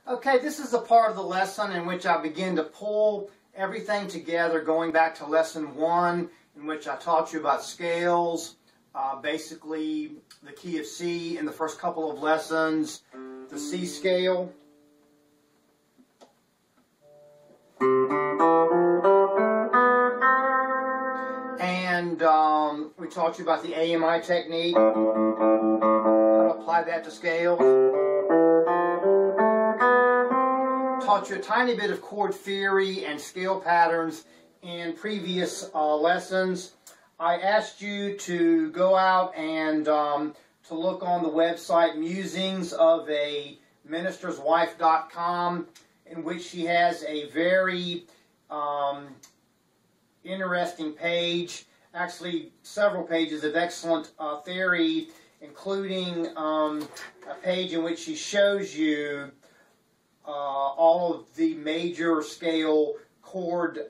Okay, this is the part of the lesson in which I begin to pull everything together, going back to lesson 1, in which I taught you about scales, basically the key of C in the first couple of lessons, the C scale. And we taught you about the AMI technique, how to apply that to scales. Taught you a tiny bit of chord theory and scale patterns in previous lessons. I asked you to go out and to look on the website Musings of a ministerswife.com, in which she has a very interesting page, actually several pages of excellent theory, including a page in which she shows you all of the major scale chord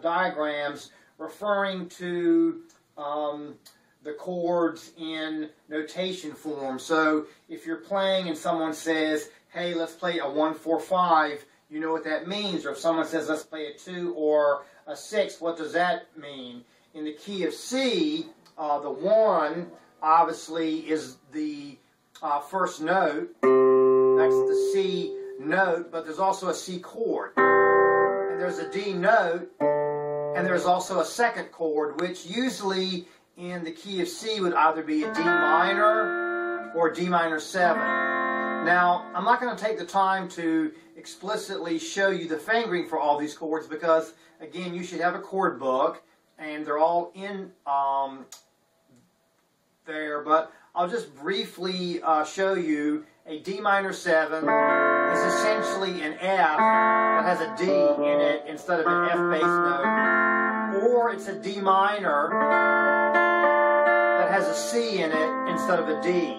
diagrams referring to the chords in notation form. So if you're playing and someone says, hey, let's play a 1-4-5, you know what that means. Or if someone says, let's play a 2 or a 6, what does that mean? In the key of C, the 1 obviously is the first note. That's the C note, but there's also a C chord. And there's a D note, and there's also a second chord, which usually in the key of C would either be a D minor or D minor 7. Now, I'm not going to take the time to explicitly show you the fingering for all these chords because, again, you should have a chord book, and they're all in there, but I'll just briefly show you a D minor 7 is essentially an F that has a D in it instead of an F bass note, or it's a D minor that has a C in it instead of a D.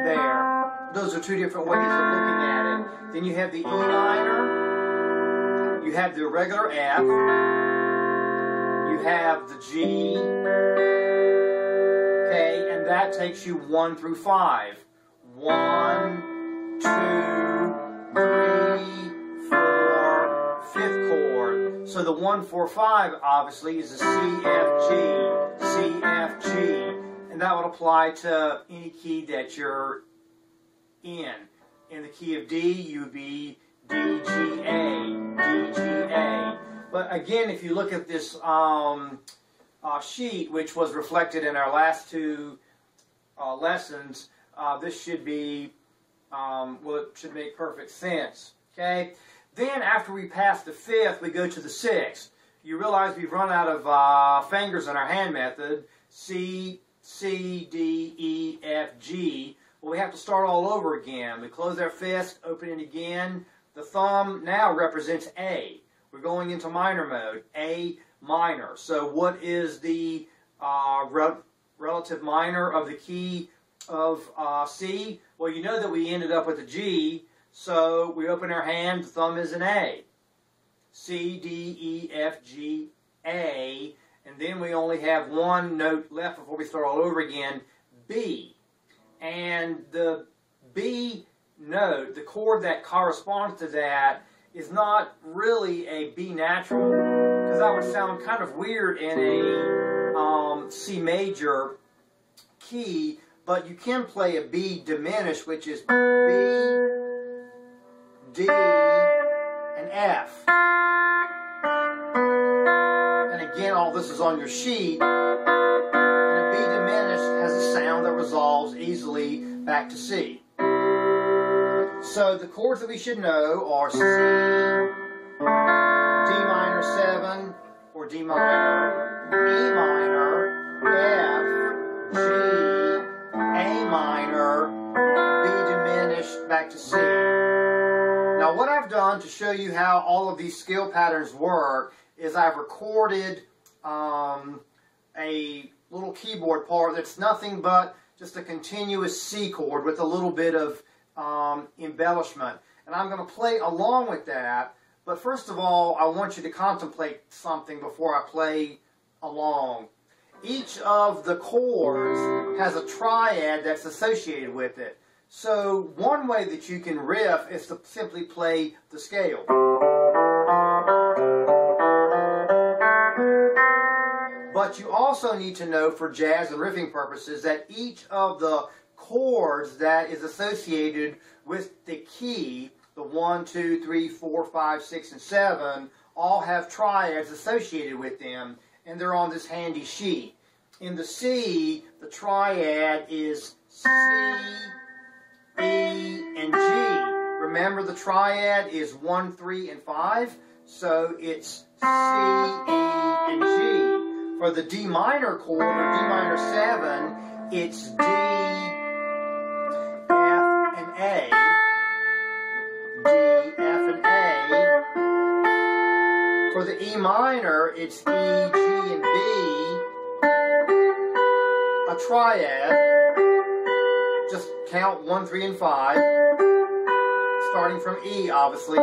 There. Those are two different ways of looking at it. Then you have the E minor, you have the irregular F, you have the G, okay, and that takes you 1 through 5. 1, 2, 3, 4, 5th chord. So the 1, 4, 5 obviously is a C, F, G, C, F, G, and that would apply to any key that you're in. In the key of D, you would be D, G, A, D, G, A. But again, if you look at this sheet, which was reflected in our last 2 lessons, this should be, well, it should make perfect sense. Okay? Then after we pass the 5th, we go to the 6th. You realize we've run out of fingers in our hand method. C, C, D, E, F, G. Well, we have to start all over again. We close our fist, open it again. The thumb now represents A. We're going into minor mode, A minor. So what is the relative minor of the key of C? Well, you know that we ended up with a G, so we open our hand, the thumb is an A. C, D, E, F, G, A, and then we only have one note left before we start all over again, B. And the B note, the chord that corresponds to that, is not really a B natural, because that would sound kind of weird in a C major key, but you can play a B diminished, which is B, D, and F. And again, all this is on your sheet. And a B diminished has a sound that resolves easily back to C. So the chords that we should know are C, D minor 7, or D minor, E minor, F, G, A minor, B diminished, back to C. Now what I've done to show you how all of these scale patterns work is I've recorded a little keyboard part that's nothing but just a continuous C chord with a little bit of embellishment. And I'm going to play along with that, but first of all I want you to contemplate something before I play along. Each of the chords has a triad that's associated with it. So one way that you can riff is to simply play the scale. But you also need to know for jazz and riffing purposes that each of the chords that is associated with the key, the 1, 2, 3, 4, 5, 6, and 7, all have triads associated with them, and they're on this handy sheet. In the C, the triad is C, E, and G. Remember, the triad is 1, 3, and 5, so it's C, E, and G. For the D minor chord, or D minor 7, it's D, F, and A. D, F, and A. For the E minor, it's E, G, and B. A triad. Just count 1, 3, and 5. Starting from E, obviously.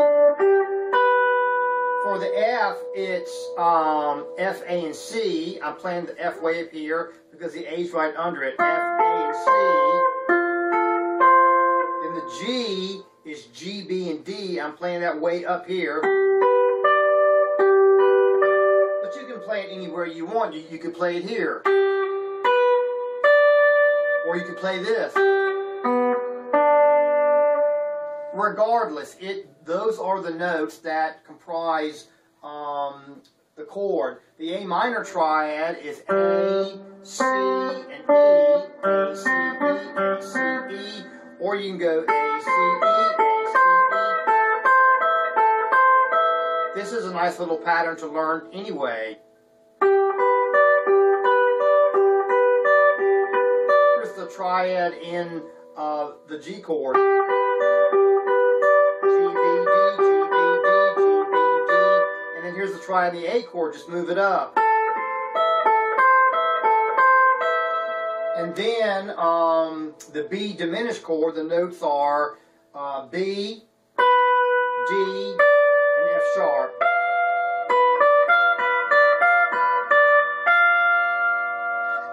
For the F, it's F, A, and C. I'm playing the F way up here because the A's right under it. F, A, and C. Then the G is G, B, and D. I'm playing that way up here. But you can play it anywhere you want. You could play it here. Or you could play this. Regardless, those are the notes that comprise the chord. The A minor triad is A, C, and E. A, C, E, A, C, E. Or you can go A, C, E, A, C, E. This is a nice little pattern to learn anyway. Here's the triad in the G chord. Here's the triad in the A chord, just move it up. And then the B diminished chord, the notes are B, D, and F sharp.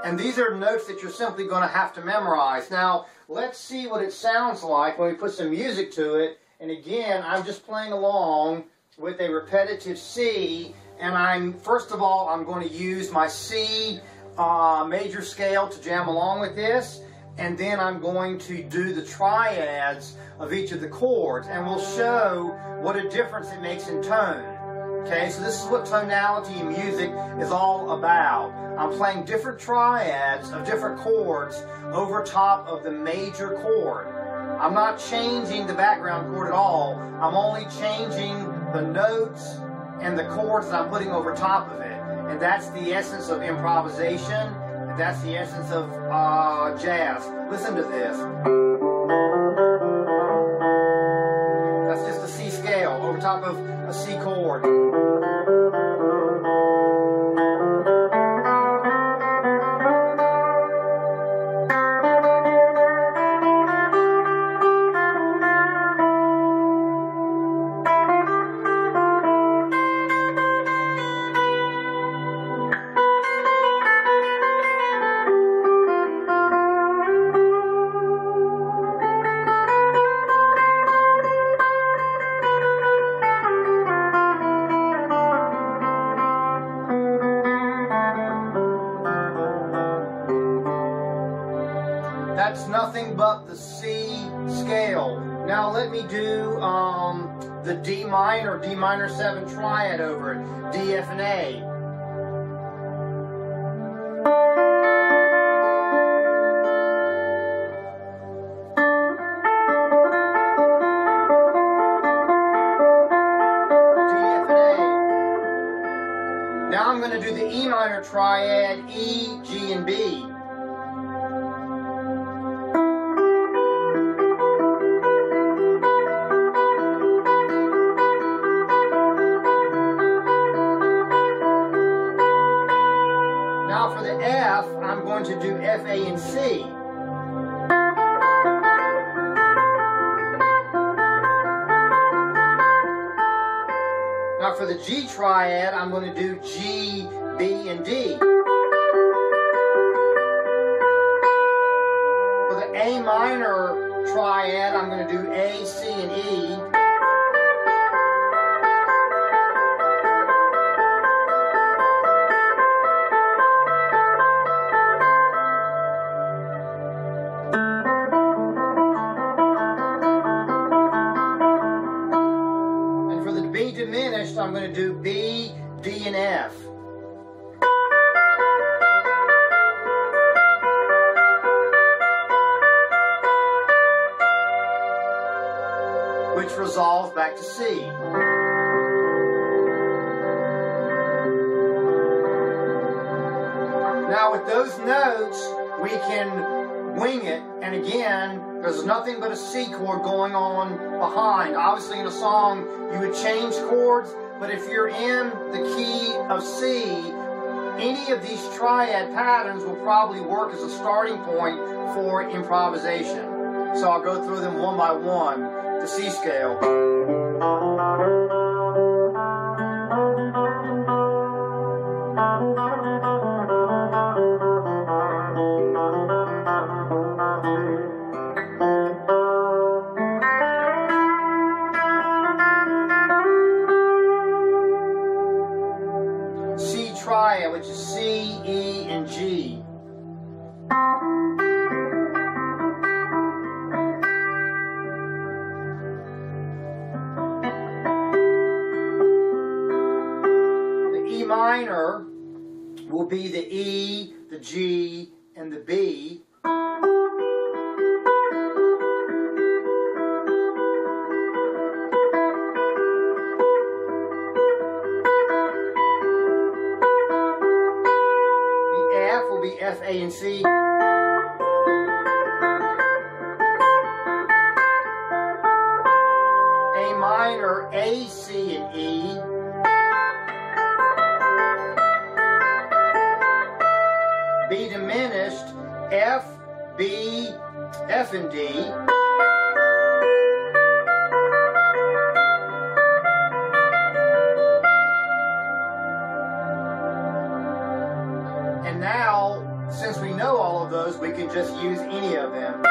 And these are notes that you're simply going to have to memorize. Now, let's see what it sounds like when we put some music to it. And again, I'm just playing along with a repetitive C, and first of all, I'm going to use my C major scale to jam along with this, and then I'm going to do the triads of each of the chords, and we'll show what a difference it makes in tone. Okay, so this is what tonality in music is all about. I'm playing different triads of different chords over top of the major chord. I'm not changing the background chord at all. I'm only changing the notes and the chords that I'm putting over top of it. And that's the essence of improvisation, and that's the essence of jazz. Listen to this. That's just a C scale over top of a C chord. That's nothing but the C scale. Now let me do the D minor 7 triad over it. D, F, and A. Now I'm going to do the E minor triad, E, G, and B. Now for the F, I'm going to do F, A, and C. Now for the G triad, I'm going to do G, B, and D. For the A minor triad, I'm going to do A, C, and E. And for the B diminished, I'm going to do B, D, and F. Which resolves back to C. Now with those notes, we can wing it, and again, there's nothing but a C chord going on behind. Obviously in a song, you would change chords, but if you're in the key of C, any of these triad patterns will probably work as a starting point for improvisation. So I'll go through them one by one. The C scale. C triad, which is C, E, and G. Minor will be the E, the G, and the B. The F will be F, A, and C. A minor, A, C, and E. B diminished, F, B, F, and D. And now, since we know all of those, we can just use any of them.